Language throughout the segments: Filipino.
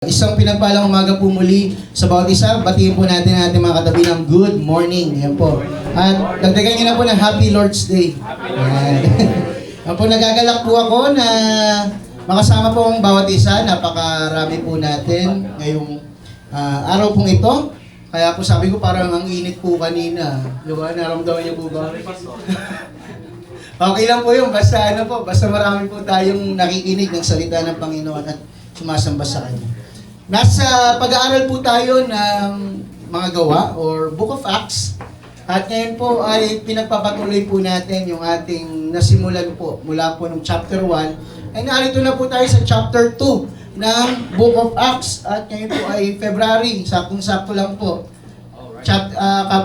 Isang pinagpalang umaga po muli sa bawat isa. Batiin po natin ang ating mga katabi ng good morning. Ayan po. At dagdagan nyo na po ng Happy Lord's Day. Ayan. Ayan po, nagagalak po ako na makasama po ang bawat isa. Napakarami po natin ngayong araw pong ito. Kaya po sabi ko parang ang init po kanina. Diba? Naramdaman niyo po ba? Okay lang po yun. Basta basta marami po tayong nakikinig ng salita ng Panginoon at sumasamba sa Kanya. Nasa pag-aaral po tayo ng mga gawa or Book of Acts. At ngayon po ay pinagpapatuloy po natin yung ating nasimulan po mula po ng chapter 1. Ay narito na po tayo sa chapter 2 ng Book of Acts. At ngayon po ay February, saktong-sakto lang po.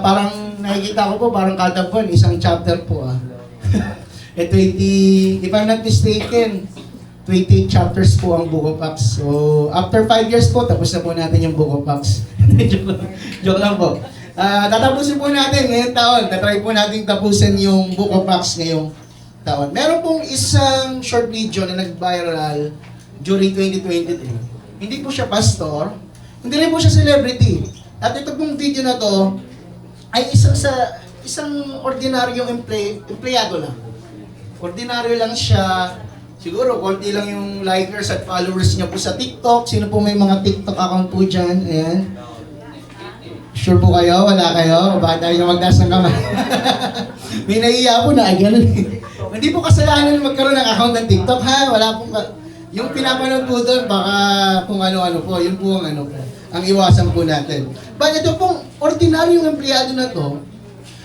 Parang nakikita ko po, parang kada buwan, isang chapter po. 20, if I'm not mistaken, 28 chapters po ang Book of Acts. So, after 5 years po, tapos na po natin yung Book of Acts. Joke lang po. Tatapusin po natin ngayong taon. Tatry po natin tapusin yung Book of Acts ngayong taon. Meron pong isang short video na nag-viral during 2023. Hindi po siya pastor, hindi rin po siya celebrity. At ito pong video na to ay isang ordinaryong empleyado lang. Ordinaryo lang siya. Siguro, konti lang yung likers at followers niya po sa TikTok. Sino po may mga TikTok account po dyan? Ayan. Sure po kayo? Wala kayo? Baka tayo magtaas ng kamay. May nahiya po na, ganun. Hindi po kasalanan magkaroon ng account ng TikTok, ha? Wala pong... Yung pinapanood po doon, baka kung ano-ano po. Yun po ang ang iwasan po natin. But ito pong ordinaryong empleyado na to,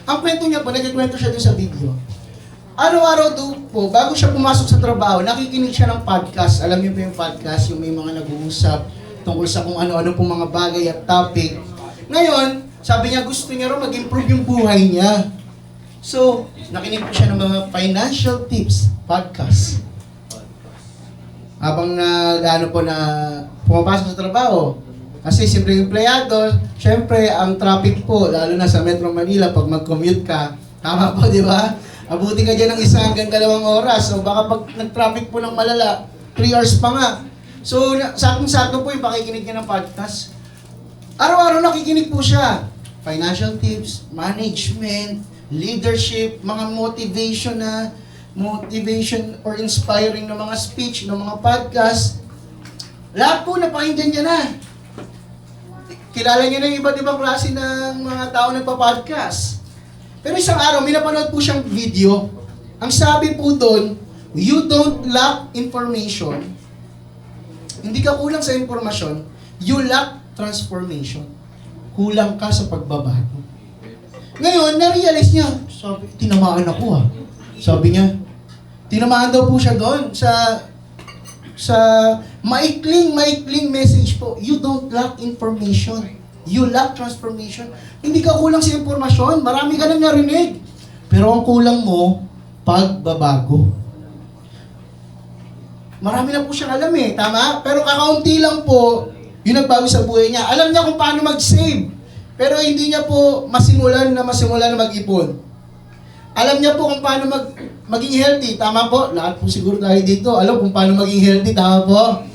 ang kwento niya po, nagkikwento siya doon sa video. Araw-araw doon po, bago siya pumasok sa trabaho, nakikinig siya ng podcast. Alam niyo po yung podcast, yung may mga nag-uusap tungkol sa kung ano-ano pong mga bagay at topic. Ngayon, sabi niya gusto niya rin mag-improve yung buhay niya. So, nakinig po siya ng mga financial tips podcast. Habang pumapasok sa trabaho. Kasi siyempre yung empleyado, siyempre ang traffic po, lalo na sa Metro Manila, pag mag-commute ka, tama po, di ba? Abuti ka dyan ng 1 hanggang 2 oras. So baka pag nag-traffic po ng malala, 3 hours pa nga. So sakong-sakto po yung pakikinig niya ng podcast. Araw-araw nakikinig po siya. Financial tips, management, leadership, mga motivation or inspiring na mga speech, ng mga podcast. Lahat po napakinggan niya na. Kilala niya na yung iba't ibang klase ng mga tao nagpa-podcast. Pero isang araw, may napanood po siyang video. Ang sabi po doon, you don't lack information. Hindi ka kulang sa informasyon, you lack transformation. Kulang ka sa pagbabago. Ngayon, na-realize niya, sabi, tinamaan ako Sabi niya, tinamaan daw po siya doon sa maikling message po, you don't lack information. You lack transformation. Hindi ka kulang sa impormasyon. Marami ka nang narinig. Pero ang kulang mo, pagbabago. Marami na po siyang alam tama? Pero kakaunti lang po, yung nagbago sa buhay niya. Alam niya kung paano mag-save. Pero hindi niya po masimulan na mag-ipon. Alam niya po kung paano maging healthy. Tama po? Lahat po siguro tayo dito. Alam kung paano maging healthy. Tama po?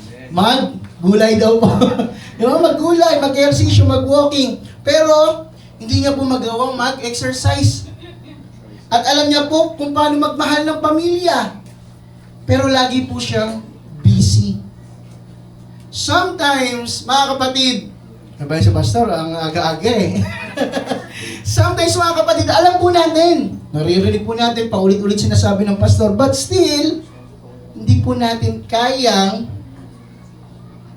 Gulay daw po. Mag-gulay, mag-ehersisyo, mag-walking. Pero, hindi niya po magawang mag-exercise. At alam niya po kung paano magmahal ng pamilya. Pero lagi po siyang busy. Sometimes, mga kapatid, sabay si Pastor, ang aga-aga Sometimes, mga kapatid, alam po natin, naririnig po natin, paulit-ulit sinasabi ng Pastor, but still, hindi po natin kayang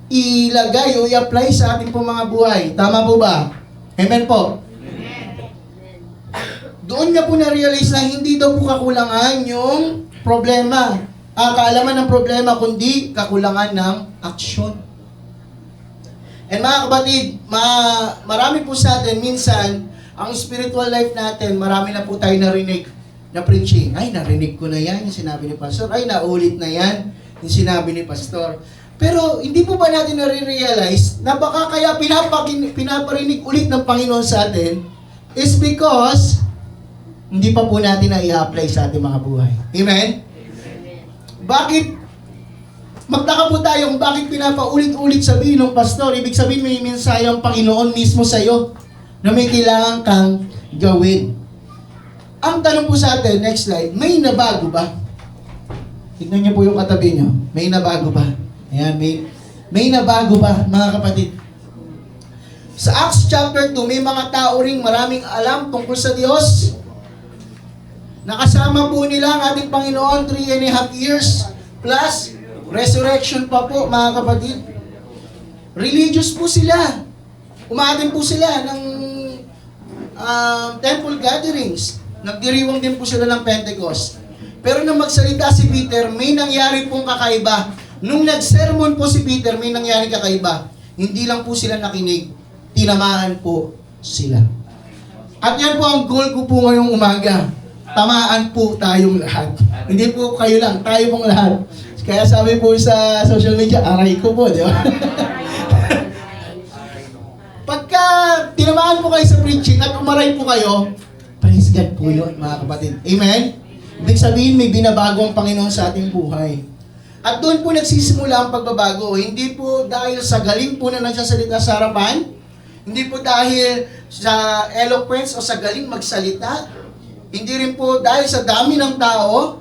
ilagay o i-apply sa ating po mga buhay. Tama po ba? Amen po? Amen. Doon niya po na-realize na hindi daw po kakulangan yung problema. Kaalaman ng problema, kundi kakulangan ng aksyon. And mga kapatid, marami po sa atin, minsan, ang spiritual life natin, marami na po tayo narinig na preaching. Ay, narinig ko na yan, yung sinabi ni Pastor. Ay, naulit na yan, yung sinabi ni Pastor. Pero hindi po ba natin nare-realize na baka kaya pinaparinig ulit ng Panginoon sa atin is because hindi pa po natin na i-apply sa ating mga buhay. Amen? Amen. Bakit magtaka po tayo kung bakit pinapaulit-ulit sabihin ng pastor. Ibig sabihin may mensahe ang Panginoon mismo sa iyo na may kailangan kang gawin. Ang tanong po sa atin, next slide, may nabago ba? Tignan niyo po yung katabi niyo. May nabago ba? Ayan, may nabago ba, mga kapatid? Sa Acts chapter 2, may mga tao ring maraming alam tungkol sa Diyos. Nakasama po nila ang ating Panginoon 3.5 years plus resurrection pa po, mga kapatid. Religious po sila. Umatin po sila ng temple gatherings. Nagdiriwang din po sila ng Pentecost. Pero nang magsalita si Peter, may nangyari pong kakaiba. Nung nag-sermon po si Peter, may nangyari kakaiba. Hindi lang po sila nakinig, tinamaan po sila. At yan po ang goal ko po ngayong umaga. Tamaan po tayong lahat. Hindi po kayo lang, tayo pong lahat. Kaya sabi po sa social media, aray ko po, di ba? Pagka tinamaan po kayo sa preaching at umaray po kayo, praise God po yun, mga kapatid. Amen? Ibig sabihin, may binabago ang Panginoon sa ating buhay. At doon po nagsisimula ang pagbabago. Hindi po dahil sa galing po na nagsasalita sa harapan, hindi po dahil sa eloquence o sa galing magsalita, hindi rin po dahil sa dami ng tao,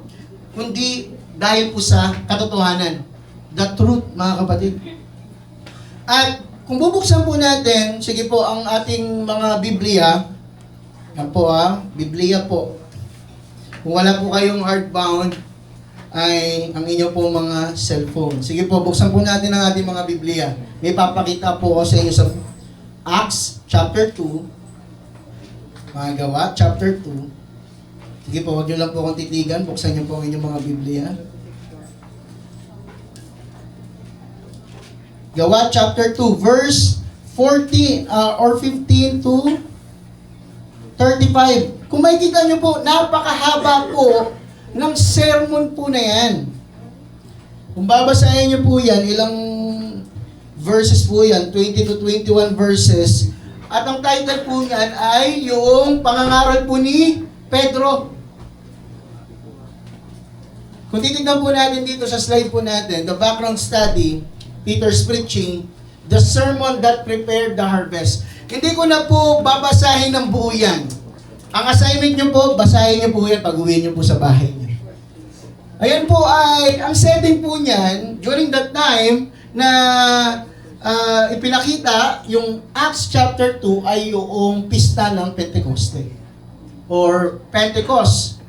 kundi dahil po sa katotohanan. The truth, mga kapatid. At kung bubuksan po natin, sige po, ang ating mga Biblia, yan po Biblia po. Kung wala po kayong hardbound, ay ang inyo po mga cellphone. Sige po, buksan po natin ang ating mga Biblia. May papakita po ko sa inyo sa Acts chapter 2, mga Gawa chapter 2. Sige po, huwag nyo lang po akong titigan. Buksan nyo po ang inyong mga Biblia. Gawa chapter 2, verse 40 or 15 to 35. Kung makikita nyo po, napakahaba po ng sermon po na yan. Kung babasahin nyo po yan, ilang verses po yan, 20 to 21 verses. At ang title po niyan ay yung pangangaral po ni Pedro. Kung titignan po natin dito sa slide po natin, the background study, Peter's preaching, the sermon that prepared the harvest. Hindi ko na po babasahin ng buo yan. Ang assignment nyo po, basahin nyo po yan pag uwi nyo po sa bahay nyo. Ayan po ay, ang setting po niyan, during that time, na ipinakita, yung Acts chapter 2 ay yung pista ng Pentecoste. Or Pentecost.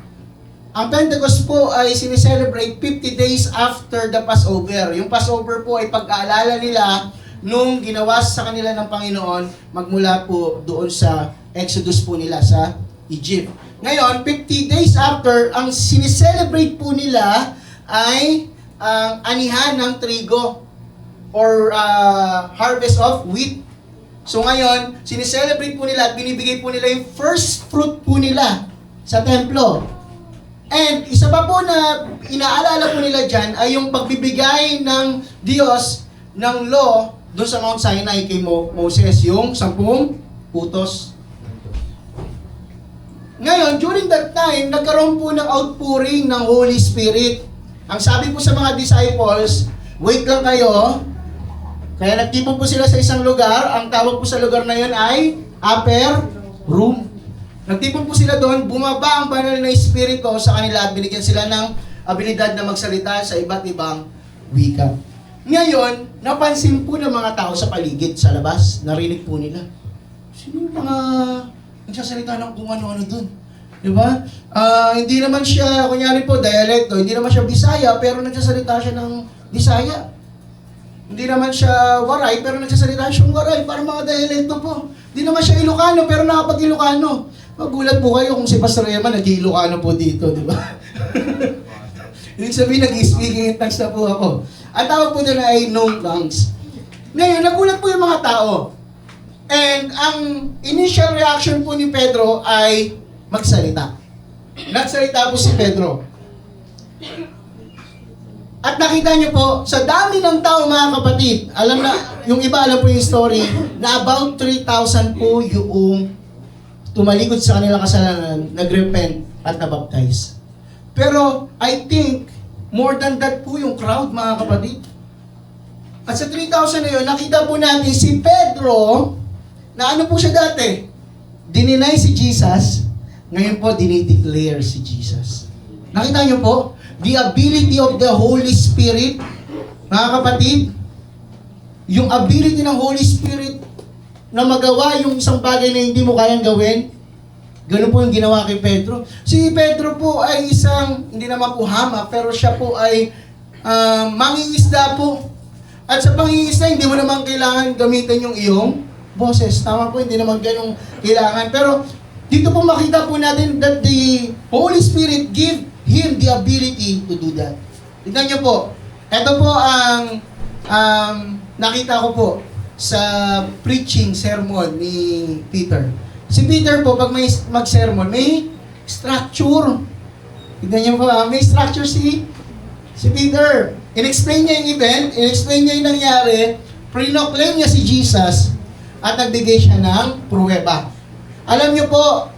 Ang Pentecost po ay sineselebrate 50 days after the Passover. Yung Passover po ay pag-aalala nila nung ginawa sa kanila ng Panginoon magmula po doon sa Exodus po nila sa Egypt. Ngayon, 50 days after, ang sineselebrate po nila ay ang anihan ng trigo or harvest of wheat. So ngayon, sineselebrate po nila at binibigay po nila yung first fruit po nila sa templo. And isa pa po na inaalala po nila dyan ay yung pagbibigay ng Diyos ng law doon sa Mount Sinai kay Moses, yung 10 utos. Ngayon, during that time, nagkaroon po ng outpouring ng Holy Spirit. Ang sabi po sa mga disciples, wait lang kayo. Kaya nagtipon po sila sa isang lugar. Ang tawag po sa lugar na yun ay upper room. Nagtipon po sila doon, bumaba ang banal na Espiritu sa kanila at binigyan sila ng abilidad na magsalita sa iba't ibang wika. Ngayon, napansin po ng mga tao sa paligid, sa labas, narinig po nila. Sino yung mga nagsasalita ng kung ano-ano doon? Diba? Hindi naman siya, kunyari po, dialecto, hindi naman siya Bisaya, pero nagsasalita siya ng Bisaya. Hindi naman siya Waray, pero nagsasalita siyang Waray, para mga dialecto po. Hindi naman siya Ilocano, pero nakapag-Ilocano. Magulat po kayo kung si Pastor Emma nag-Ilocano po dito, di ba? Ibig sabihin, nag-speaking in tongues na po ako. Ang tawag po nila ay known tongues. Ngayon, nagulat po yung mga tao. And ang initial reaction po ni Pedro ay magsalita. Nagsalita po si Pedro. At nakita niyo po, sa dami ng tao mga kapatid, alam na, yung iba alam po yung story, na about 3,000 po yung tumalikod sa kanilang kasalanan, nagrepent at nabaptize. Pero I think More than that po yung crowd, mga kapatid. At sa 3,000 na yun, nakita po natin si Pedro, na ano po siya dati? Dininay si Jesus, ngayon po dinideclare si Jesus. Nakita niyo po? The ability of the Holy Spirit, mga kapatid, yung ability ng Holy Spirit na magawa yung isang bagay na hindi mo kayang gawin, ganun po yung ginawa kay Pedro. Si Pedro po ay isang, hindi naman po hama, pero siya po ay mangingisda po. At sa pangingisda, hindi mo naman kailangan gamitin yung iyong boses. Tama po, hindi naman ganun kailangan. Pero dito po makita po natin that the Holy Spirit give him the ability to do that. Tignan niyo po, ito po ang nakita ko po sa preaching sermon ni Peter. Si Peter po, pag may mag-sermon, may structure. Tignan niyo po, may structure si Peter. In-explain niya yung event, in-explain niya yung nangyari, pre-proclaim niya si Jesus, at nagbigay siya ng pruweba. Alam niyo po,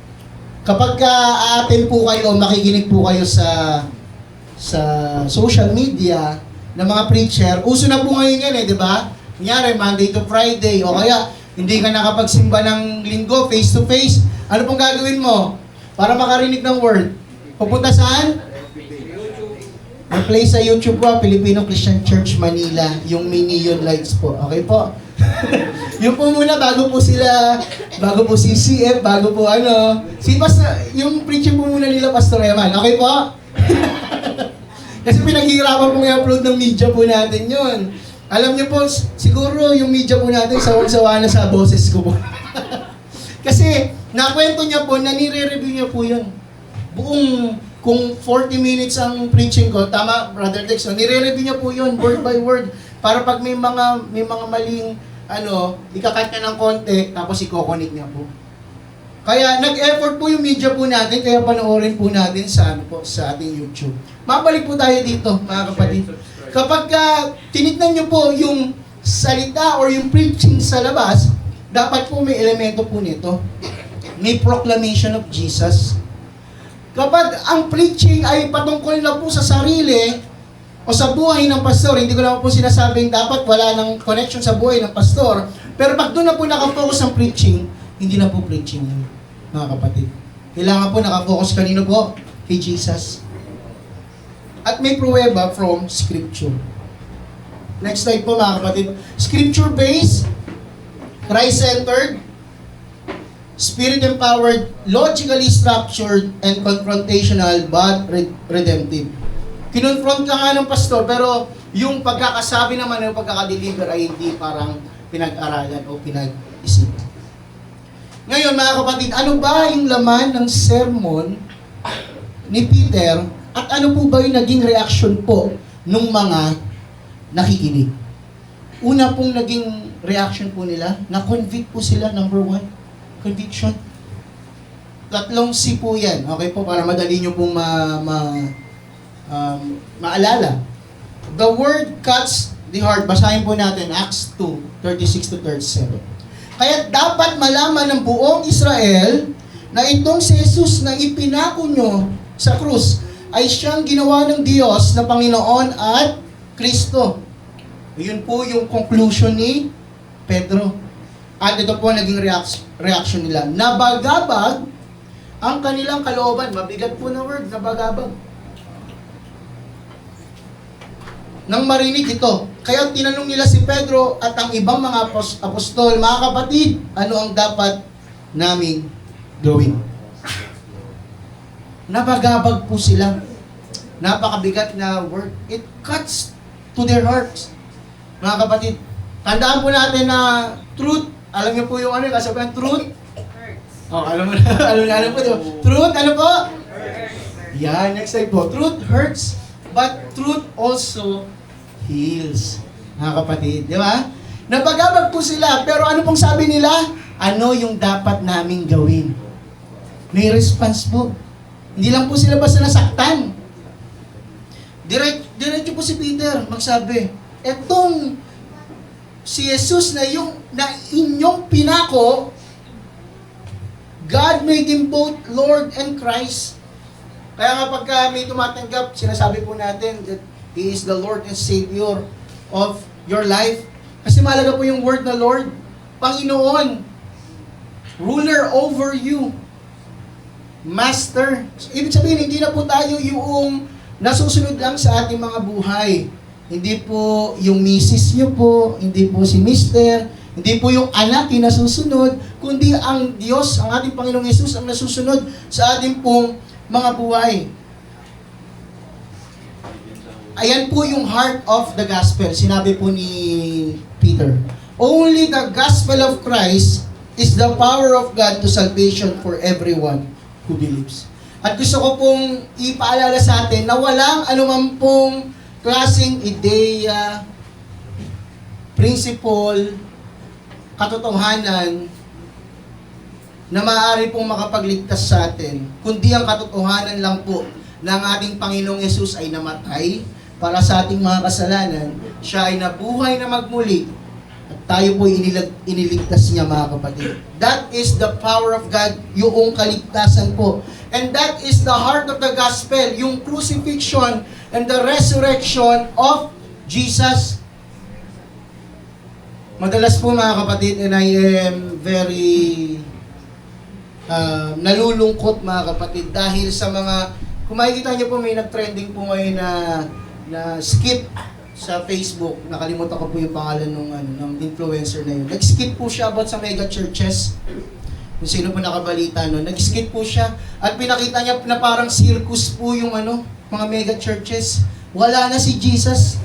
kapag aatin po kayo o makikinig po kayo sa social media ng mga preacher, uso na po ngayon yan di ba? Kunyari, Monday to Friday, o kaya hindi ka nakapagsimba ng linggo, face to face. Ano pong gagawin mo? Para makarinig ng word. Pupunta saan? Mag-play sa YouTube po, Filipino Christian Church Manila, yung mini neon lights po. Okay po? Yung po muna, bago po si CF, bago po yung preaching po muna nila, Pastor Eman. Okay po? Kasi pinaghihirapan pong i-upload ng media po natin yun. Alam niyo po, siguro yung media po natin, sawa na sa boses ko po. Kasi, nakwento niya po, na nire-review niya po yun. Kung 40 minutes ang preaching ko, tama, Brother Dex, nire-review niya po yun, word by word. Para pag may mga maling, ikakat niya ng konti, tapos i-coconnect niya po. Kaya nag-effort po yung media po natin, kaya panoorin po natin sa ating YouTube. Mabalik po tayo dito, mga kapatid. Kapag tinignan niyo po yung salita or yung preaching sa labas, dapat po may elemento po nito. May proclamation of Jesus. Kapag ang preaching ay patungkol na po sa sarili o sa buhay ng pastor, hindi ko naman po sinasabing dapat wala ng connection sa buhay ng pastor, pero pag doon na po nakafocus ang preaching, hindi na po preaching yun, mga kapatid. Kailangan po nakafocus kanino po? Kay Jesus. At may pruweba from Scripture. Next slide po, mga kapatid. Scripture-based, Christ-centered, Spirit-empowered, logically structured, and confrontational but redemptive. Kinonfront ka nga ng pastor, pero yung pagkakasabi naman, yung pagkakadeliver ay hindi parang pinag-aralan o pinag-isipan. Ngayon, mga kapatid, ano ba yung laman ng sermon ni Peter at ano po ba yung naging reaction po nung mga nakikinig? Una pong naging reaction po nila, na-convict po sila, number one, conviction. Tatlong C po yan. Okay po, para madali nyo pong maalala. The word cuts the heart. Basahin po natin, Acts 2:36-37. Kaya dapat malaman ng buong Israel na itong si Jesus na ipinako nyo sa krus ay siyang ginawa ng Diyos na Panginoon at Kristo. Yun po yung conclusion ni Pedro. At ito po naging reaction nila. Nabagabag ang kanilang kalooban. Mabigat po na word, nabagabag. Nang marinig ito, kaya tinanong nila si Pedro at ang ibang mga apostol, mga kapatid, ano ang dapat namin gawin? Nabagabag po sila. Napakabigat na word. It cuts to their hearts. Mga kapatid, tandaan po natin na truth, alam niyo po yung kasabihan, truth? Oh, alam mo na po. Truth, ano po? Yan, next slide po. Truth hurts, but truth also heals. Mga kapatid, di ba? Nabagabag po sila, pero ano pong sabi nila? Ano yung dapat naming gawin? May response po. Hindi lang po sila basta nasaktan. Diretso po si Peter magsabi, etong si Jesus na inyong pinako, God made him both Lord and Christ. Kaya nga pagka may tumatanggap, sinasabi po natin that He is the Lord and Savior of your life. Kasi mahalaga po yung word na Lord, Panginoon, ruler over you, Master. Ibig sabihin, hindi na po tayo yung nasusunod lang sa ating mga buhay. Hindi po yung misis nyo po, hindi po si Mister, hindi po yung anak yung nasusunod, kundi ang Diyos, ang ating Panginoong Yesus ang nasusunod sa ating pong mga buhay. Ayan po yung heart of the gospel. Sinabi po ni Peter, only the gospel of Christ is the power of God to salvation for everyone who believes. At gusto ko pong ipaalala sa atin na walang anuman pong klaseng ideya, principle, katotohanan na maaari pong makapagligtas sa atin, kundi ang katotohanan lang po na ang ating Panginoong Yesus ay namatay para sa ating mga kasalanan. Siya ay nabuhay na magmuli at tayo po iniligtas niya, mga kapatid. That is the power of God, yung kaligtasan po. And that is the heart of the gospel, yung crucifixion and the resurrection of Jesus. Madalas po, mga kapatid, and I am very nalulungkot, mga kapatid, dahil sa mga, kung makikita niyo po, may nag-trending po ngayon na skit sa Facebook. Nakalimutan ko po yung pangalan ng influencer na yun. Nag-skit po siya about sa mega churches. Kung sino po nakabalita nun. Nag-skit po siya at pinakita niya na parang circus po yung mga mega churches. Wala na si Jesus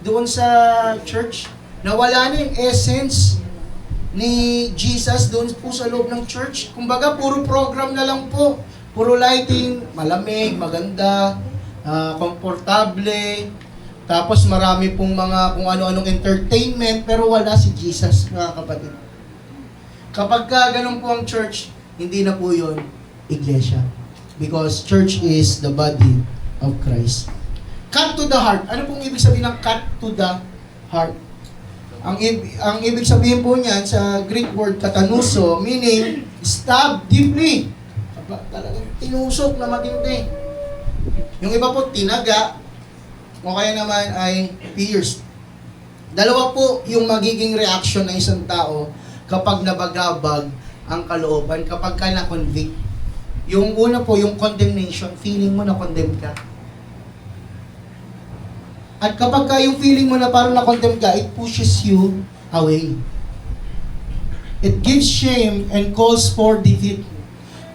doon sa church. Nawala na yung essence ni Jesus doon po sa loob ng church. Kumbaga, puro program na lang po. Puro lighting, malamig, maganda, komportable, tapos marami pong mga kung ano-anong entertainment, pero wala si Jesus, mga kapatid. Kapag ganun po ang church, hindi na po yun iglesia. Because church is the body of Christ. Cut to the heart. Ano pong ibig sabihin ng cut to the heart? Ang ibig sabihin po niyan sa Greek word katanuso, meaning stab deeply. Talagang tinusok na matindi. Yung iba po, tinaga, o kaya naman ay pierced. Dalawa po yung magiging reaction ng isang tao kapag nabagabag ang kalooban, kapag ka na-convict. Yung una po, yung condemnation, feeling mo na condemn ka. At kapag ka yung feeling mo na parang na-condemn ka, it pushes you away. It gives shame and calls for defeat.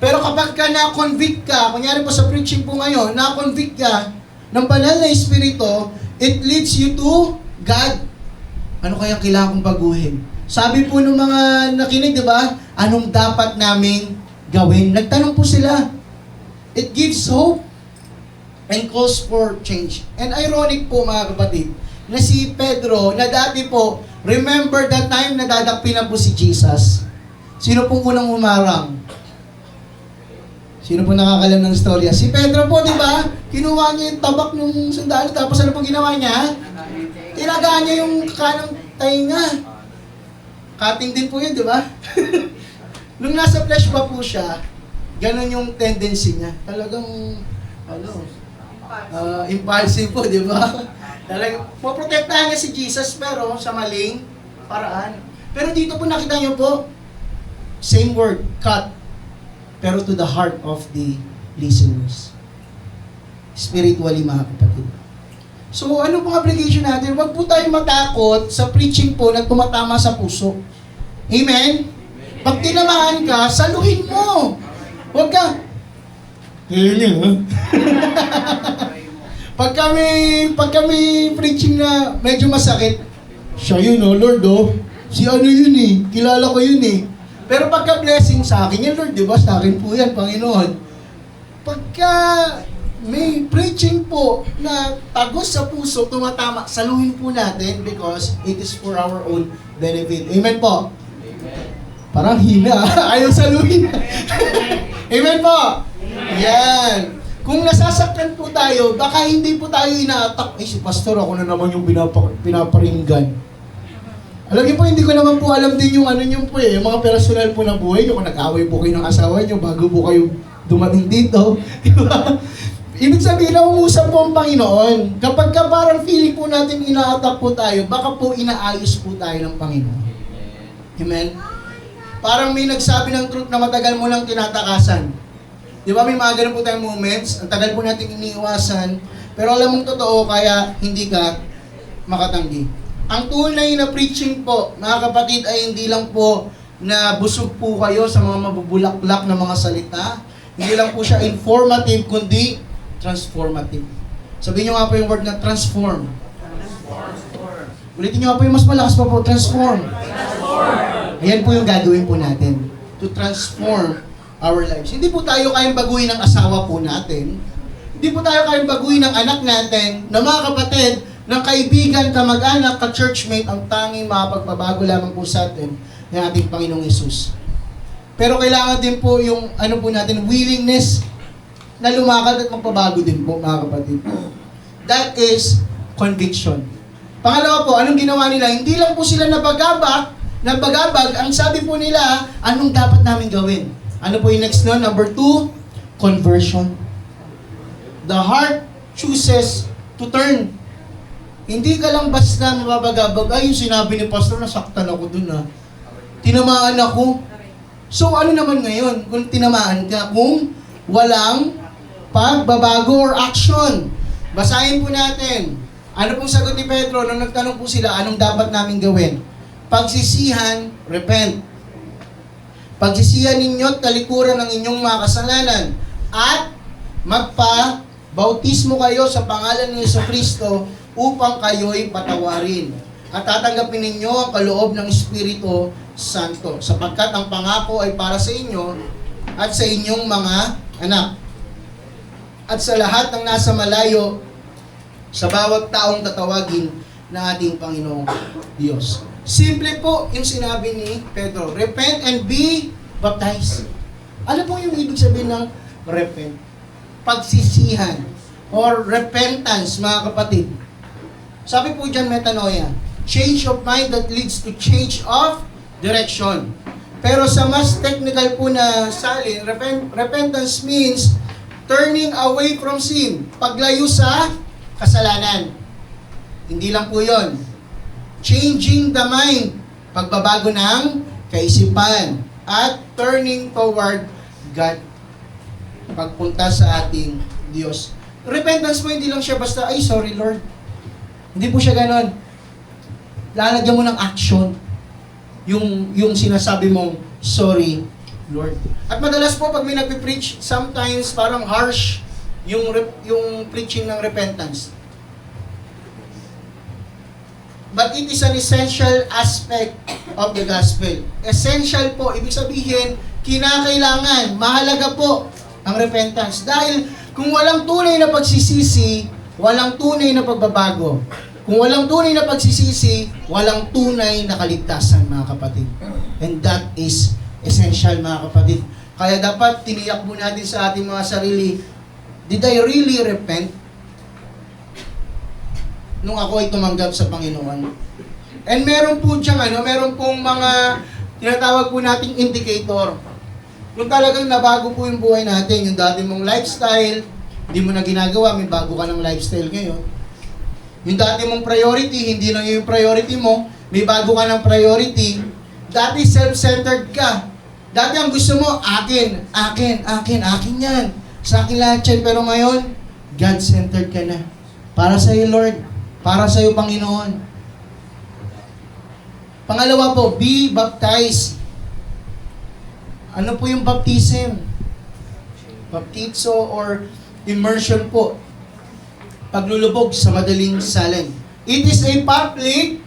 Pero kapag ka na-convict ka, kunyari po sa preaching po ngayon, na-convict ka ng banal na Espiritu, it leads you to God. Ano kaya kailangan kong baguhin? Sabi po ng mga nakinig, di ba? Anong dapat naming gawin? Nagtanong po sila. It gives hope and calls for change. And ironic po, mga kapatid, na si Pedro, na dati po, remember that time na dadakpin na po si Jesus. Sino pong unang humarang? Sino po nakakalam ng storya? Si Pedro po, di ba? Kinuha niya yung tabak ng sundalo, tapos ano pong ginawa niya? Tinagaan niya yung kanang tainga. Cutting din po yun, di ba? Nung nasa flesh pa po siya, ganun yung tendency niya. Talagang, impulsive po, di ba? Talagang, poprotektahan niya si Jesus, pero sa maling paraan. Pero dito po nakita niyo po, same word, cut. Pero to the heart of the listeners. Spiritually, mga kapatid. So, ano pong application natin? Huwag po tayo matakot sa preaching po na tumatama sa puso. Amen? Pag tinamaan ka, saluhin mo. Huwag ka, pag kami preaching na medyo masakit, siya yun, Lord, si ano yun kilala ko yun Pero pagka blessing sa akin yan, Lord, di ba? Sa akin po yan, Panginoon. Pagka may preaching po na tagos sa puso, tumatama, saluhin po natin because it is for our own benefit. Amen po? Amen. Parang hina, ayaw saluhin. Amen po? Amen. Yan. Kung nasasaktan po tayo, baka hindi po tayo ina-attack. Si pastor, ako na naman yung pinaparinggan. Alam niyo po, hindi ko naman po alam din yung yung po yung mga personal po na buhay niyo, kung nag-away po kayo ng asawa niyo bago po kayo dumating dito. Diba? Ibig sabihin, nauusap po ang Panginoon. Kapag ka parang feeling po natin ina-attack po tayo, baka po inaayos po tayo ng Panginoon. Amen? Parang may nagsabi ng truth na matagal mo lang tinatakasan. Di ba may mga ganun po tayong moments, ang tagal po natin iniiwasan, pero alam mong totoo, kaya hindi ka makatanggi. Ang tunay na preaching po, mga kapatid, ay hindi lang po na busog po kayo sa mga mabubulaklak na mga salita. Hindi lang po siya informative, kundi transformative. Sabihin nyo nga po yung word na transform. Ulitin nyo nga po yung mas malakas pa po, transform. Ayan po yung gagawin po natin. To transform our lives. Hindi po tayo kayang baguhin ng asawa po natin. Hindi po tayo kayang baguhin ng anak natin, ng mga kapatid, ng kaibigan, kamag-anak, ka-churchmate. Ang tanging makapagpabago lamang po sa atin ng ating Panginoong Yesus. Pero kailangan din po yung ano po natin, willingness na lumakad at magpabago din po, mga kapatid. That is conviction. Pangalawa po, anong ginawa nila? Hindi lang po sila nabagabag, ang sabi po nila, anong dapat namin gawin? Ano po yung next no? Number 2, conversion. The heart chooses to turn. Hindi ka lang basta mababagabag, ay yung sinabi ni Pastor, nasaktan ako dun tinamaan ako. So ano naman ngayon kung tinamaan ka, kung walang pagbabago or action? Basahin po natin. Ano pong sagot ni Pedro nung nagtanong po sila, anong dapat namin gawin? Pagsisihan, repent. Pagsisihan ninyo at talikuran ng inyong mga kasalanan at magpa-bautismo kayo sa pangalan ni Jesucristo upang kayo'y patawarin. At tatanggapin ninyo ang kaloob ng Espiritu Santo, sapagkat ang pangako ay para sa inyo at sa inyong mga anak. At sa lahat ng nasa malayo, sa bawat taong tatawagin ng ating Panginoong Diyos. Simple po yung sinabi ni Pedro, repent and be baptized. Ano po yung ibig sabihin ng repent? Pagsisihan or repentance, mga kapatid. Sabi po dyan, metanoia, change of mind that leads to change of direction. Pero sa mas technical po na salin, repentance means turning away from sin, paglayo sa kasalanan. Hindi lang po yon. Changing the mind, pagbabago ng kaisipan, at turning toward God, pagpunta sa ating Diyos. Repentance po hindi lang siya basta, ay sorry Lord. Hindi po siya ganon. Lalagyan mo ng action yung sinasabi mong sorry Lord. At madalas po pag may nagpe-preach, sometimes parang harsh yung preaching ng repentance. But it is an essential aspect of the gospel. Essential po, ibig sabihin, kinakailangan, mahalaga po ang repentance. Dahil kung walang tunay na pagsisisi, walang tunay na pagbabago. Kung walang tunay na pagsisisi, walang tunay na kaligtasan, mga kapatid. And that is essential, mga kapatid. Kaya dapat tiniyak mo natin sa ating mga sarili, did I really repent nung ako ay tumanggap sa Panginoon? And meron po diyang meron pong mga tinatawag po nating indicator. Kung talagang nabago po yung buhay natin, yung dati mong lifestyle, hindi mo na ginagawa, may bago ka ng lifestyle ngayon. Yung dati mong priority, hindi na yung priority mo, may bago ka ng priority. Dati self-centered ka. Dati ang gusto mo, akin yan. Sa akin lahat yan. Pero ngayon, God-centered ka na. Para sa iyo, Lord. Para sa iyo, Panginoon. Pangalawa po, be baptized. Ano po yung baptism? Baptizo or immersion po. Paglulubog sa madaling salin. It is a public,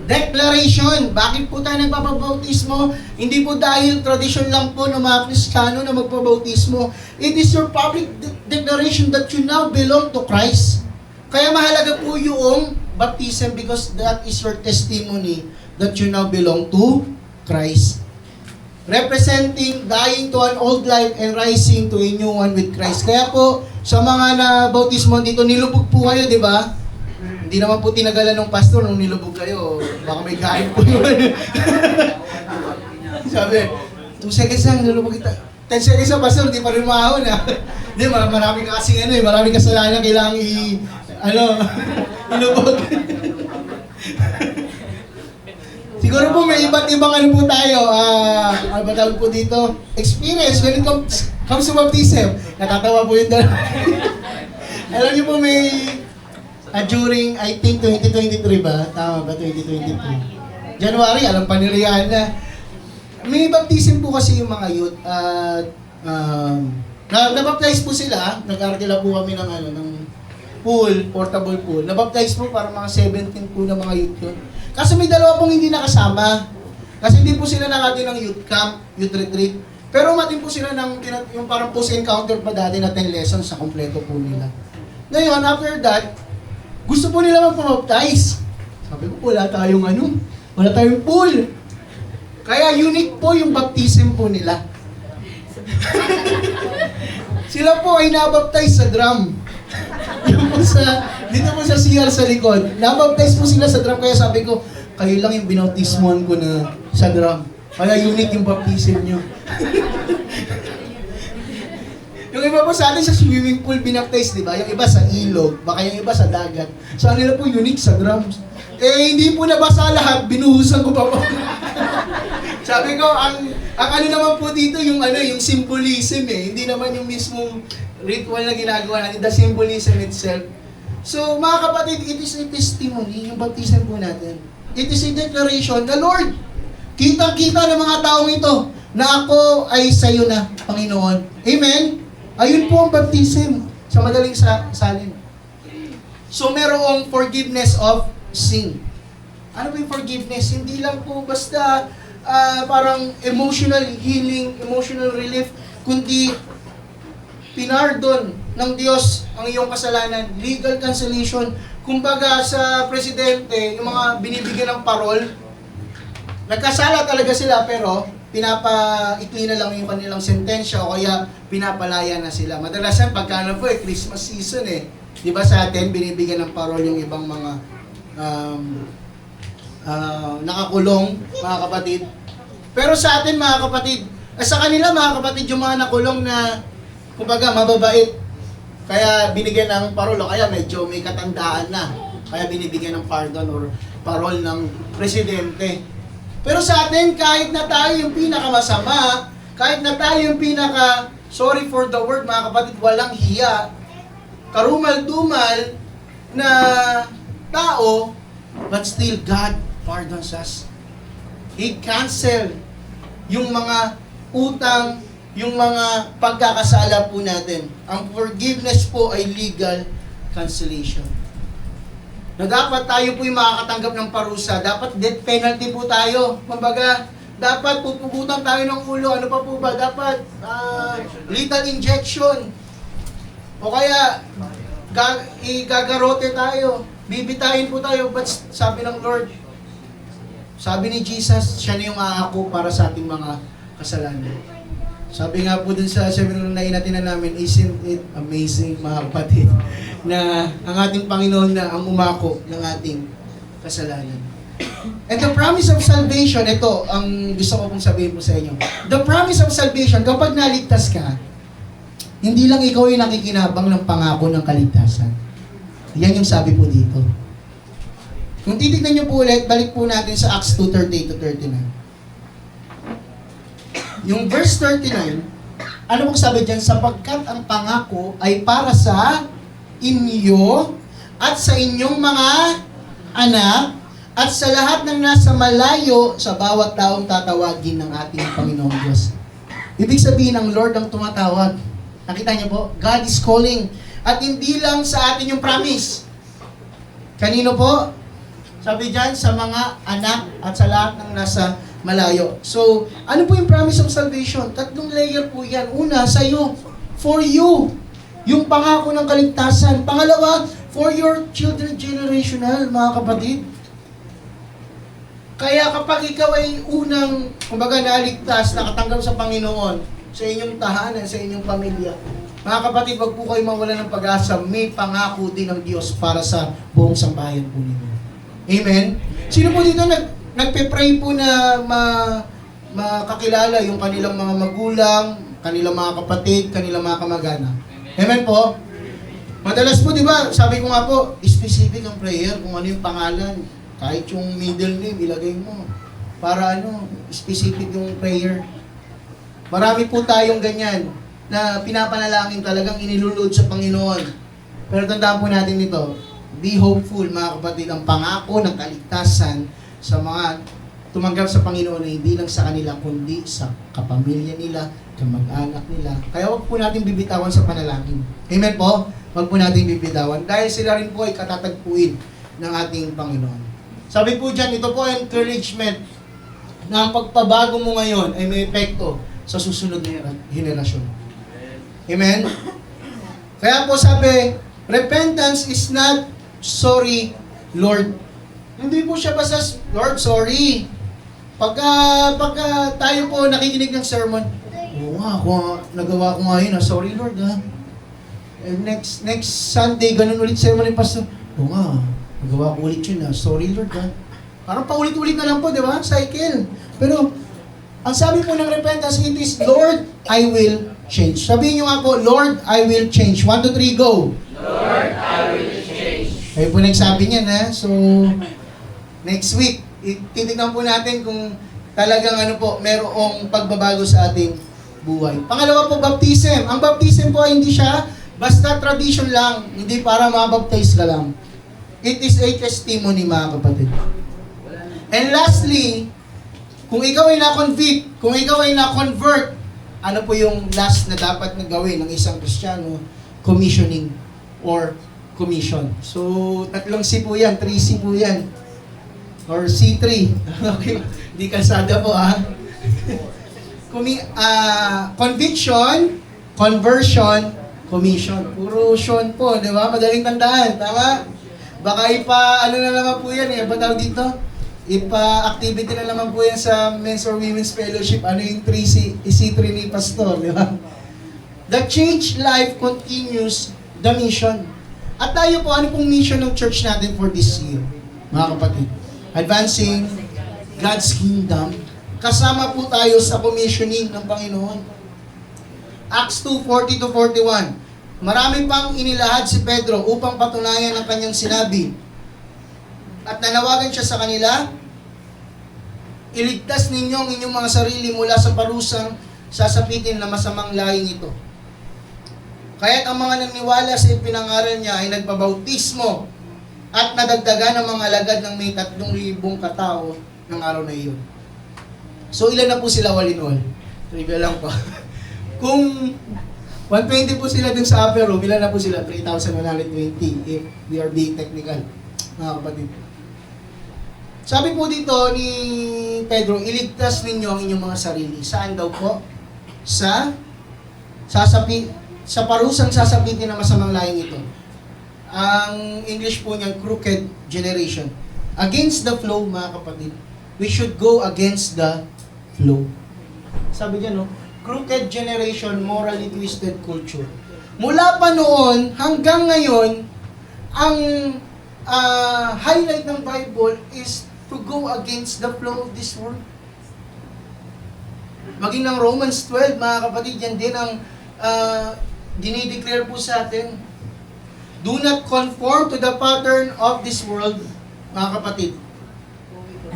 declaration. Bakit po tayo nagpapabautismo? Hindi po dahil tradisyon lang po ng mga Kristiyano na magpabautismo. It is your public declaration that you now belong to Christ. Kaya mahalaga po yung baptism because that is your testimony that you now belong to Christ. Representing dying to an old life and rising to a new one with Christ. Kaya po, sa mga na-bautismo dito, nilubog po kayo, di ba? Hindi naman po tinagalan ng pastor nung nilubog kayo. Baka may gain po yun. Sabi, 2 seconds lang, nilubog kita. 10 seconds sa pastor, hindi pa rin mahon ha. Hindi, marami kasing maraming kasalanan kailangan ilubog. Siguro po may iba't ibang po tayo, ano ba tawag po dito? Experience when it comes to baptism. Natatawa po yung dalawa. Alam niyo po may, during, I think 2023 ba? Tama ba? 2022. January, alam pa ni Rihanna. May baptism po kasi yung mga youth. Nabaptize po sila. Nag-arkila po kami ng pool, portable pool. Nabaptize po para mga 17 po na mga youth yun. Kasi may dalawa pong hindi nakasama. Kasi hindi po sila nakati ng youth camp, youth retreat. Pero umatin po sila ng yung parang post-encounter pa dati na 10 lessons sa kompleto po nila. Ngayon, after that, gusto po nila magpabaptize. Sabi ko, wala tayong pool. Kaya unique po yung baptism po nila. Sila po ay nabaptize sa drum. Dito po sa CR sa likod. Nabaptize po sila sa drum, kaya sabi ko, kayo lang yung binautismuhan ko na sa drum. Kaya unique yung baptism nyo. Yung iba po sa atin sa swimming pool binaptize, di ba? Yung iba sa ilog, baka yung iba sa dagat. So nila po unique sa drums. Hindi po nabasa lahat, binuhusan ko pa po. Sabi ko, ang ano naman po dito, yung symbolism Hindi naman yung mismong ritual na ginagawa natin, the symbolism itself. So, mga kapatid, it is a testimony, yung baptism po natin. It is a declaration, the Lord, kitang-kita ng mga taong ito, na ako ay sa'yo na, Panginoon. Amen? Ayun po ang baptism, sa madaling salin. So, merong forgiveness of sin. Ano ba yung forgiveness? Hindi lang po basta parang emotional healing, emotional relief, kundi pinardon ng Diyos ang iyong kasalanan, legal cancellation. Kumbaga sa presidente, yung mga binibigyan ng parol, nagkasala talaga sila pero ikli na lang yung kanilang sentensya o kaya pinapalaya na sila. Madalasan pagka Christmas season Di ba sa atin, binibigyan ng parol yung ibang mga nakakulong, mga kapatid. Pero sa atin, mga kapatid, sa kanila, mga kapatid, yung mga nakulong na, kumbaga, mababait. Kaya binigyan ng parol, o kaya medyo may katandaan na. Kaya binibigyan ng pardon or parol ng presidente. Pero sa atin, kahit na tayo yung pinakamasama, kahit na tayo yung sorry for the word, mga kapatid, walang hiya, karumal-dumal na tao, but still God pardons us. He cancel yung mga utang, yung mga pagkakasala po natin. Ang forgiveness po ay legal cancellation. Na dapat tayo po yung makakatanggap ng parusa. Dapat death penalty po tayo. Kumbaga, dapat pupugutan tayo ng ulo. Ano pa po ba? Dapat lethal injection. O kaya, igagarote tayo. Bibitayin po tayo. But sabi ng Lord, sabi ni Jesus, siya na yung aako para sa ating mga kasalanan. Sabi nga po dun sa seminar na inatin namin, isn't it amazing, mga kapatid, na ang ating Panginoon na ang umako ng ating kasalanan. And the promise of salvation, ito ang gusto ko pong sabihin po sa inyo. The promise of salvation, kapag naligtas ka, hindi lang ikaw yung nakikinabang ng pangako ng kaligtasan. Yan yung sabi po dito. Kung titignan nyo po ulit, balik po natin sa Acts 2:38-39. Yung verse 39, ano pong sabi dyan? Sapagkat ang pangako ay para sa inyo at sa inyong mga anak at sa lahat ng nasa malayo sa bawat taong tatawagin ng ating Panginoong Diyos. Ibig sabihin, ang Lord ang tumatawag. Nakita niyo po? God is calling. At hindi lang sa atin yung promise. Kanino po? Sabi dyan, sa mga anak at sa lahat ng nasa malayo. So, ano po yung promise of salvation? 3 layer po yan. Una, sa iyo. For you. Yung pangako ng kaligtasan. Pangalawa, for your children generational, mga kapatid. Kaya kapag ikaw ay unang, kumbaga naligtas, nakatanggap sa Panginoon, sa inyong tahanan, sa inyong pamilya, mga kapatid, wag po kayo mawala ng pag-asa. May pangako din ng Diyos para sa buong sambahayan po ninyo. Amen? Sino po dito nagpe-pray po na makakilala yung kanilang mga magulang, kanilang mga kapatid, kanilang mga kamag-anak. Amen po? Madalas po, di ba, sabi ko nga po, specific ang prayer, kung ano yung pangalan. Kahit yung middle name, ilagay mo. Para specific yung prayer. Marami po tayong ganyan na pinapanalangin talagang inilulod sa Panginoon. Pero tandaan po natin ito, be hopeful mga kapatid, ang pangako ng kaligtasan sa mga tumanggap sa Panginoon ay hindi lang sa kanila, kundi sa kapamilya nila, kamag-anak nila. Kaya wag po natin bibitawan sa panalangin. Amen po? Wag po natin bibitawan. Dahil sila rin po ay katatagpuin ng ating Panginoon. Sabi po dyan, ito po ay encouragement na ang pagpabago mo ngayon ay may epekto sa susunod na henerasyon. Amen? Kaya po sabi, repentance is not sorry, Lord. Hindi po siya basta, Lord, sorry. Pagka tayo po nakikinig ng sermon, oo nga, nagawa ko nga yun, sorry Lord ha. Next Sunday, ganun ulit sermon ng pastor, oo nga, nagawa ko ulit yun sorry Lord ha. Parang paulit-ulit na lang po, di ba? Cycle. Pero, ang sabi po ng repentance, it is, Lord, I will change. Sabihin nyo nga po, Lord, I will change. 1, 2, 3, go! Lord, I will change. Kayo po nagsabi niyan ha. So, next week, titignan po natin kung talagang merong pagbabago sa ating buhay. Pangalawa po, baptism. Ang baptism po ay hindi siya basta tradition lang, hindi para mabaptize ka lang. It is a testimony mga kapatid. And lastly, kung ikaw ay na-convict, kung ikaw ay na-convert, ano po yung last na dapat na gawin ng isang Kristiyano? Commissioning or commission. So, 3 C po yan, 3 C po yan. Or C3. Okay, hindi kalsada po conviction, conversion, commission. Puro Sean po, di ba? Madaling tandaan, tama? Baka na naman po yan Ba't tawag dito? Activity na naman po yan sa Men's or Women's Fellowship. Ano yung 3C, C3 ni Pastor, di ba? The change life continues the mission. At tayo po, ano pong mission ng church natin for this year, mga kapatid? Advancing God's kingdom. Kasama po tayo sa commissioning ng Panginoon. Acts 2:40-41. Marami pang inilahad si Pedro upang patunayan ang kanyang sinabi. At nanawagan siya sa kanila, iligtas ninyo ang inyong mga sarili mula sa parusang sasapitin na masamang laing ito. Kaya't ang mga naniwala sa ipinangaral niya ay nagpabautismo at nadagdagan ng mga alagad ng may 3,000 katao ng araw na iyon. So ilan na po sila all in all? Trivia lang po. Kung 120 po sila dun sa upper room, ilan na po sila? 3,120 if we are being technical, mga kapatid. Sabi po dito ni Pedro, iligtas ninyo ang inyong mga sarili. Saan daw po? Sa parusang sasapitin na masamang laing ito. Ang English po niyan, crooked generation. Against the flow, mga kapatid. We should go against the flow. Sabi niya, crooked generation, morally twisted culture. Mula pa noon hanggang ngayon, ang highlight ng Bible is to go against the flow of this world. Maging ng Romans 12, mga kapatid, yan din ang dinideclare po sa atin. Do not conform to the pattern of this world, mga kapatid.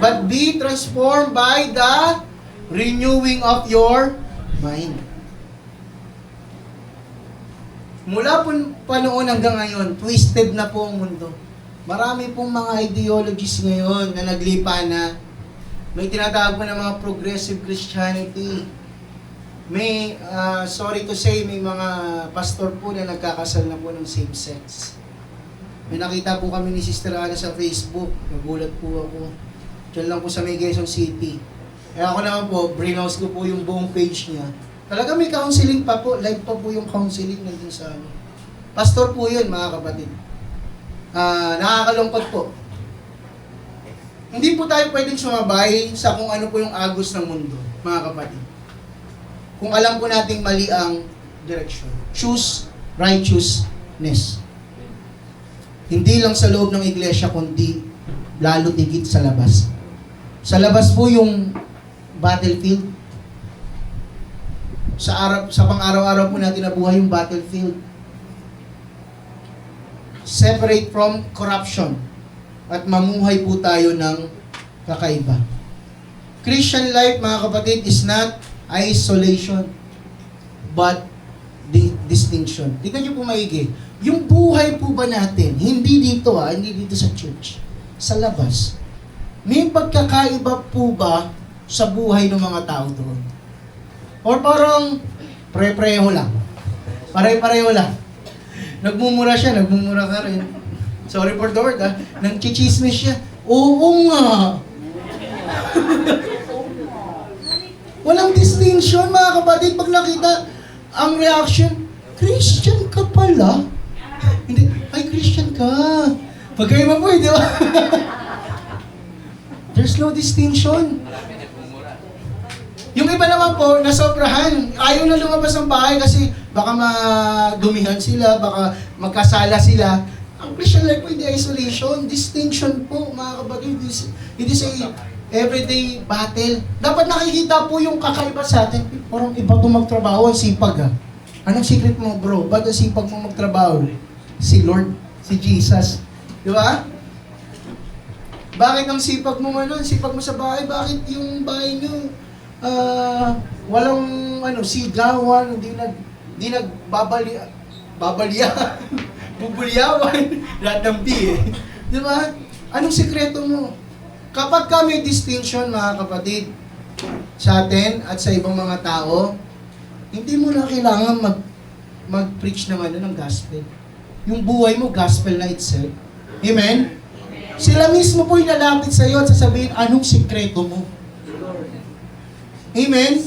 But be transformed by the renewing of your mind. Mula pa noon hanggang ngayon, twisted na po ang mundo. Marami pong mga ideologies ngayon na naglipa na. May tinatawag po ng mga progressive Christianity. May, sorry to say, may mga pastor po na nagkakasal na po ng same sex. May nakita po kami ni Sister Ana sa Facebook. Nagulat po ako. Diyan lang po sa may Quezon City. Eh ako naman po, browse ko po yung buong page niya. Talaga may counseling pa po. Live pa po yung counseling nandun sa ano. Pastor po yun, mga kapatid. Nakakalungkot po. Hindi po tayo pwedeng sumabay sa kung ano po yung agos ng mundo, mga kapatid. Kung alam po nating mali ang direction. Choose righteousness. Hindi lang sa loob ng iglesia, kundi lalo tigit sa labas. Sa labas po yung battlefield. sa pang-araw-araw po natin na buhay yung battlefield. Separate from corruption at mamuhay po tayo ng kakaiba. Christian life, mga kapatid, is not isolation but distinction. Tingnan niyo po maigi. Yung buhay po ba natin, hindi dito hindi dito sa church, sa labas. May pagkakaiba po ba sa buhay ng mga tao doon? Or parang pare-pareho lang? Pare-pareho lang. Nagmumura siya, nagmumura ka rin. Sorry for the word, nang-chichismis siya. Oo nga. Walang distinction, mga kapatid. Pag nakita ang reaction, Christian ka pala? Hindi, ay Christian ka. Pagkaiba po, di ba? There's no distinction. Yung iba naman po, nasobrahan. Ayaw na lumabas ng bahay kasi baka madumihan sila, baka magkasala sila. Ang Christian life po, hindi isolation. Distinction po, mga kapatid. It is a everyday battle. Dapat nakikita po yung kakaiba sa atin. Parang iba itong magtrabaho, ang sipag Anong secret mo, bro? Ba't ang sipag mo magtrabaho? Si Lord, si Jesus. Di ba? Bakit ang sipag mo sipag mo sa bahay? Bakit yung bahay nyo walang sigawan, hindi bubulyawan, lahat ng Di ba? Anong sikreto mo? Kapag may distinction, mga kapatid, sa atin at sa ibang mga tao, hindi mo na kailangan mag-preach ng gospel. Yung buhay mo, gospel na itself. Amen? Sila mismo po yung lalapit sa iyo at sasabihin, anong sikreto mo? Amen?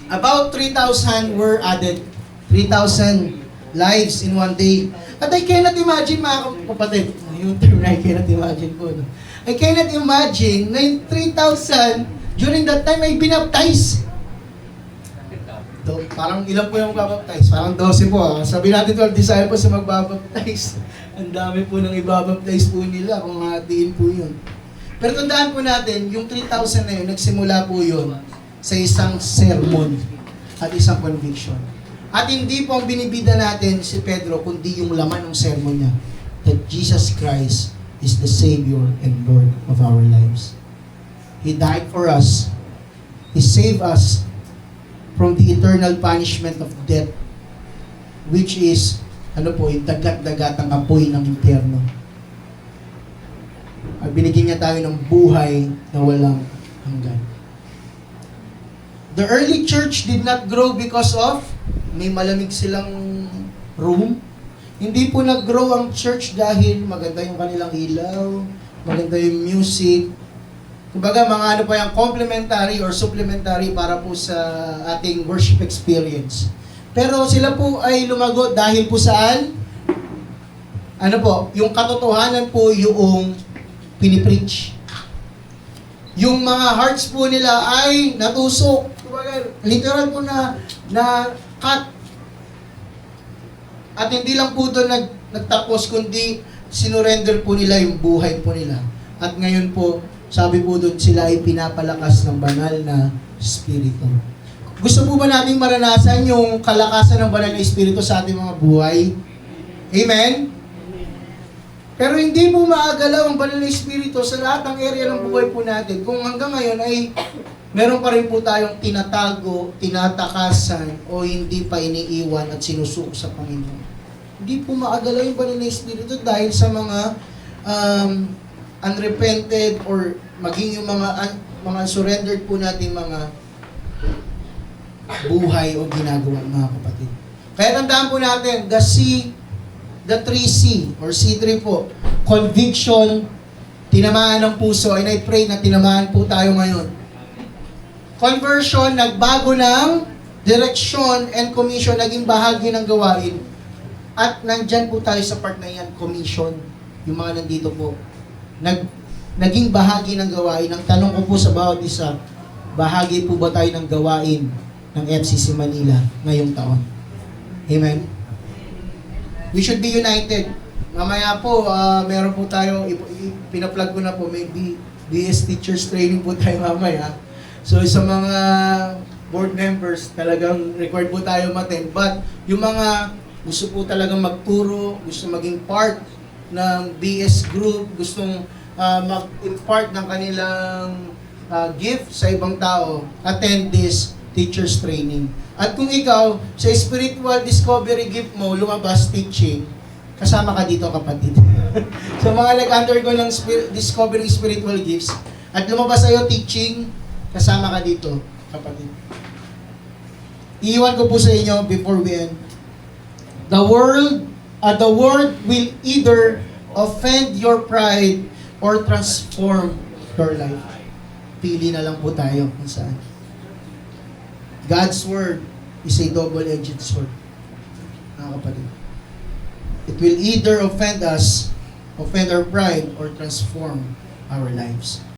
About 3,000 were added. 3,000 lives in one day. At I cannot imagine, mga kapatid, yung term na I cannot imagine po. No? I cannot imagine na yung 3,000 during that time ay binaptize. Parang ilan po yung magbabaptize? Parang 12 po. Sabi natin 12 disciples na magbabaptize. Ang dami po nang ibabaptize po nila kung hatiin po yun. Pero tandaan po natin, yung 3,000 na yun, nagsimula po yun sa isang sermon at isang conviction. At hindi po ang binibida natin si Pedro, kundi yung laman ng sermon niya. That Jesus Christ is the Savior and Lord of our lives. He died for us. He saved us from the eternal punishment of death, which is, yung dagat-dagat ang apoy ng impyerno. Binigyan niya tayo ng buhay na walang hanggan. The early church did not grow because of may malamig silang room. Hindi po nag-grow ang church dahil maganda yung kanilang ilaw, maganda yung music. Kumbaga, mga pa yung complementary or supplementary para po sa ating worship experience. Pero sila po ay lumago dahil po saan? Yung katotohanan po yung pinipreach. Yung mga hearts po nila ay natusok. Literal po na cut. At hindi lang po doon nagtapos, kundi sinurrender po nila yung buhay po nila. At ngayon po, sabi po doon, sila ay pinapalakas ng banal na Espiritu. Gusto po ba nating maranasan yung kalakasan ng banal na Espiritu sa ating mga buhay? Amen? Pero hindi po maagalaw ang banal na Espiritu sa lahat ng area ng buhay po natin. Kung hanggang ngayon ay meron pa rin po tayong tinatago, tinatakasan, o hindi pa iniiwan at sinusuko sa Panginoon. Hindi po maagalaw yung banal na Espiritu dahil sa mga unrepented or maging yung mga surrendered po natin mga buhay o ginagawa, mga kapatid. Kaya tandaan po natin, the 3C or C3 po, conviction, tinamaan ng puso, and I pray na tinamaan po tayo ngayon. Conversion, nagbago ng direction and commission, naging bahagi ng gawain. At nandyan po tayo sa part na yan, commission, yung mga nandito po. Naging bahagi ng gawain. Ang tanong ko po sa bawat isa, bahagi po ba tayo ng gawain ng FCC Manila ngayong taon? Amen? We should be united. Mamaya po, meron po tayo, pinaplug ko na po, may BS Teachers Training po tayo mamaya. So sa mga board members, talagang required po tayo matin. But yung mga gusto po talagang magturo, gusto maging part ng BS group, gustong mag-impart ng kanilang gift sa ibang tao, attend this teacher's training. At kung ikaw, sa spiritual discovery gift mo, lumabas teaching, kasama ka dito, kapatid. So mga nag-undergo ng discovering spiritual gifts, at lumabas sa'yo teaching, kasama ka dito, kapatid. Iiwan ko po sa inyo before we end. The word will either offend your pride or transform your life. Pili na lang po tayo kung saan. God's word is a double-edged sword. Mga kapatid. It will either offend us, offend our pride, or transform our lives.